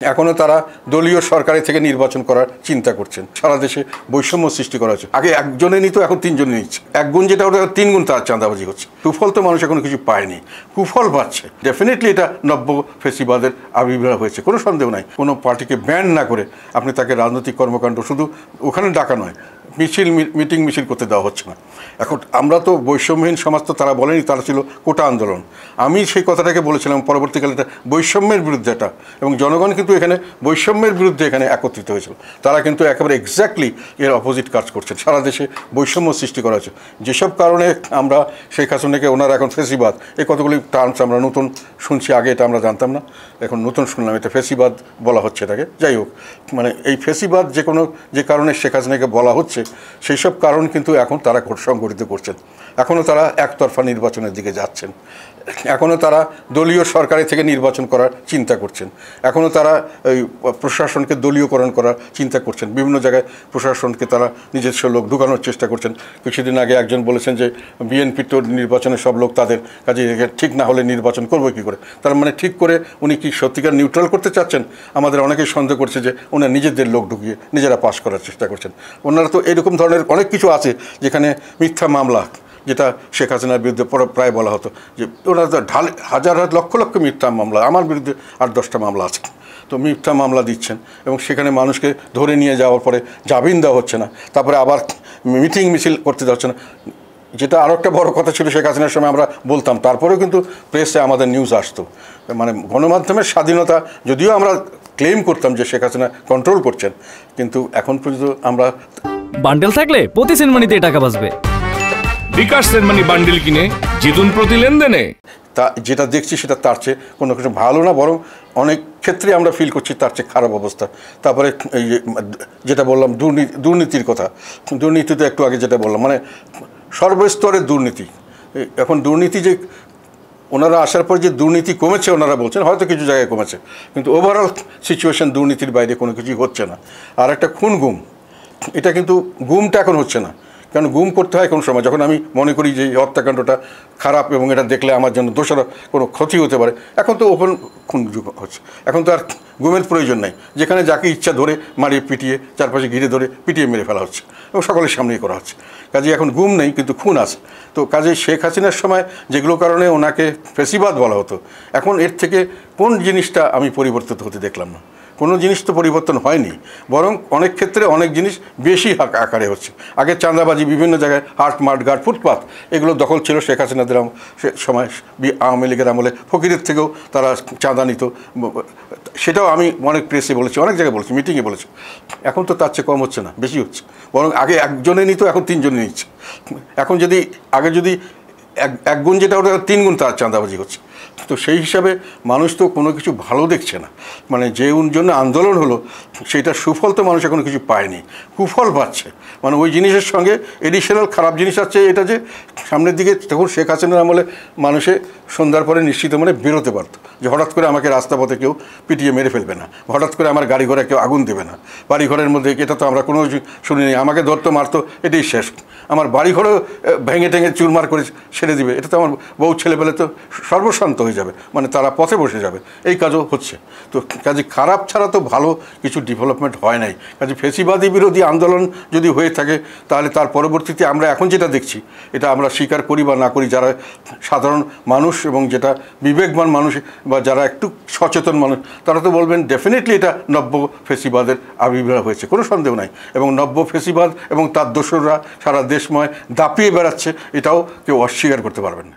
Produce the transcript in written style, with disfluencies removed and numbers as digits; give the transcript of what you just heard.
এখনো তারা দলীয় সরকারে থেকে নির্বাচন করার চিন্তা করছেন। সারা দেশে বৈষম্য সৃষ্টি করা হচ্ছে। আগে একজনে নিত, এখন তিনজনে নিচ্ছে। এক গুণ যেটা ওটা তিন গুণ তার চাঁদাবাজি হচ্ছে। সুফল তো মানুষ এখনো কিছু পায়নি, কুফল পাচ্ছে। ডেফিনেটলি এটা নব্য ফেসিবাদের আবির্ভাব হয়েছে, কোনো সন্দেহ নাই। কোনো পার্টিকে ব্যান না করে আপনি তাকে রাজনৈতিক কর্মকাণ্ড শুধু ওখানে ডাকা নয়, মিটিং মিছিল করতে দেওয়া হচ্ছে না। এখন আমরা তো বৈষম্যহীন সমাজ তো তারা বলেনি, তারা ছিল কোটা আন্দোলন। আমি সেই কথাটাকে বলেছিলাম পরবর্তীকালে এটা বৈষম্যের বিরুদ্ধে এটা, এবং জনগণ কিন্তু এখানে বৈষম্যের বিরুদ্ধে এখানে একত্রিত হয়েছিল। তারা কিন্তু একেবারে এক্স্যাক্টলি এর অপোজিট কাজ করছেন। সারা দেশে বৈষম্য সৃষ্টি করা হয়েছে। যেসব কারণে আমরা শেখ হাসিনাকে ওনারা এখন ফেসিবাদ, এই কতগুলি টার্মস আমরা নতুন শুনছি, আগে এটা আমরা জানতাম না, এখন নতুন শুনলাম এটা ফেসিবাদ বলা হচ্ছে এটাকে। যাই হোক, মানে এই ফেসিবাদ যে কারণে শেখ হাসিনাকে বলা হচ্ছে, সেই সব কারণ কিন্তু এখন তারা সংগঠিত করছেন। এখনও তারা একতরফা নির্বাচনের দিকে যাচ্ছেন। এখনও তারা দলীয় সরকারে থেকে নির্বাচন করার চিন্তা করছেন। এখনও তারা ওই প্রশাসনকে দলীয়করণ করার চিন্তা করছেন। বিভিন্ন জায়গায় প্রশাসনকে তারা নিজস্ব লোক ঢুকানোর চেষ্টা করছেন। কিছুদিন আগে একজন বলেছেন যে বিএনপি তো নির্বাচনে সব লোক তাদের কাজে ঠিক না হলে নির্বাচন করবে কী করে। তার মানে ঠিক করে উনি কি সত্যিকার নিউট্রাল করতে চাচ্ছেন? আমাদের অনেকেই সন্দেহ করছে যে ওনারা নিজেদের লোক ঢুকিয়ে নিজেরা পাশ করার চেষ্টা করছেন। ওনারা তো এরকম ধরনের অনেক কিছু আছে যেখানে মিথ্যা মামলা, যেটা শেখ হাসিনার বিরুদ্ধে প্রায় বলা হতো যে ওনারা তো হাজার লক্ষ লক্ষ মিথ্যা মামলা, আমার বিরুদ্ধে 8-10টা মামলা আছে, তো মিথ্যা মামলা দিচ্ছেন এবং সেখানে মানুষকে ধরে নিয়ে যাওয়ার পরে জামিন দেওয়া হচ্ছে না, তারপরে আবার মিটিং মিছিল করতে দেওয়া হচ্ছে না। যেটা আরও একটা বড় কথা ছিল, শেখ হাসিনার সময় আমরা বলতাম, তারপরেও কিন্তু প্রেসে আমাদের নিউজ আসতো। মানে গণমাধ্যমের স্বাধীনতা যদিও আমরা ক্লেম করতাম যে শেখ হাসিনা কন্ট্রোল করছেন, কিন্তু এখন পর্যন্ত আমরা বান্ডেল থাকলে প্রতি সেনমানিতে টাকা বাঁচবে। বিকাশ সেনমানি বান্ডেল কিনে জিতুন প্রতি লেনদেনে। তা যেটা দেখছি সেটা তার চেয়ে কোনো কিছু ভালো না, বরং অনেক ক্ষেত্রে আমরা ফিল করছি তার চেয়ে খারাপ অবস্থা। তারপরে এই যেটা বললাম দুর্নীতির কথা, দুর্নীতি তো একটু আগে যেটা বললাম, মানে সর্বস্তরের দুর্নীতি। এখন দুর্নীতি যে ওনারা আসার পর যে দুর্নীতি কমেছে ওনারা বলছেন, হয়তো কিছু জায়গায় কমেছে, কিন্তু ওভারঅল সিচুয়েশন দুর্নীতির বাইরে কোনো কিছুই হচ্ছে না। আর একটা খুন গুম, এটা কিন্তু গুমটা এখন হচ্ছে না। কারণ গুম করতে হয় কোন সময়, যখন আমি মনে করি যে এই হত্যাকাণ্ডটা খারাপ এবং এটা দেখলে আমার জন্য দোষারও কোনো ক্ষতি হতে পারে। এখন তো ওপেন খুন হচ্ছে, এখন তো আর গুমের প্রয়োজন নাই। যেখানে যাকে ইচ্ছা ধরে মারিয়ে পিটিয়ে চারপাশে ঘিরে ধরে পিটিয়ে মেরে ফেলা হচ্ছে এবং সকলের সামনেই করা হচ্ছে। কাজে এখন গুম নেই, কিন্তু খুন আছে। তো কাজে শেখ হাসিনার সময় যেগুলো কারণে ওনাকে ফেসিবাদ বলা হতো, এখন এর থেকে কোন জিনিসটা আমি পরিবর্তিত হতে দেখলাম না। কোনো জিনিস তো পরিবর্তন হয়নি, বরং অনেক ক্ষেত্রে অনেক জিনিস বেশি আকারে হচ্ছে। আগে চাঁদাবাজি বিভিন্ন জায়গায়, হাট মাঠ ঘাট ফুটপাত, এগুলো দখল ছিল শেখ হাসিনাদের সময়। আওয়ামী লীগের আমলে ফকিরের থেকেও তারা চাঁদা নিত, সেটাও আমি অনেক প্রেসে বলেছি, অনেক জায়গায় বলেছি, মিটিংয়ে বলেছি। এখন তো তার চেয়ে কম হচ্ছে না, বেশি হচ্ছে। বরং আগে একজনে নিত, এখন তিনজনে নিচ্ছে। এখন যদি আগে যদি এক গুণ যেটা ওটা তিন গুণ তার চাঁদাবাজি হচ্ছে। তো সেই হিসাবে মানুষ তো কোনো কিছু ভালো দেখছে না। মানে যে জন্য আন্দোলন হলো সেইটার সুফল তো মানুষ এখনো কিছু পায়নি, কুফল পাচ্ছে। মানে ওই জিনিসের সঙ্গে এডিশনাল খারাপ জিনিস আছে, এটা যে সামনের দিকে তখন শেখ হাসিনার আমলে মানুষে সন্ধ্যার পরে নিশ্চিত মনে বেরোতে পারতো যে হঠাৎ করে আমাকে রাস্তাপথে কেউ পিটিয়ে মেরে ফেলবে না, হঠাৎ করে আমার গাড়ি ঘোড়া কেউ আগুন দেবে না, বাড়ি ঘরের মধ্যে, এটা তো আমরা কোনো শুনিনি। আমাকে ধরতো মারতো, এটাই শেষ। আমার বাড়ি ঘরেও ভেঙে টেঙে চুরমার করে ছেড়ে দিবে, এটা তো আমার বউ ছেলেপেলে তো সর্বশান্ত হয়ে যাবে, মানে তারা পথে বসে যাবে। এই কাজও হচ্ছে। তো কাজে খারাপ ছাড়া তো ভালো কিছু ডেভেলপমেন্ট হয় নাই। কাজে ফেসিবাদী বিরোধী আন্দোলন যদি হয়ে থাকে, তাহলে তার পরবর্তীতে আমরা এখন যেটা দেখছি, এটা আমরা স্বীকার করি বা না করি, যারা সাধারণ মানুষ এবং যেটা বিবেকবান মানুষ বা যারা একটু সচেতন মানুষ, তারা তো বলবেন ডেফিনেটলি এটা নব্য ফেসিবাদের আবির্ভাব হয়েছে, কোনো সন্দেহ নাই। এবং নব্য ফেসিবাদ এবং তার দোসররা সারা দেশময় দাপিয়ে বেড়াচ্ছে, এটাও কেউ অস্বীকার করতে পারবেন না।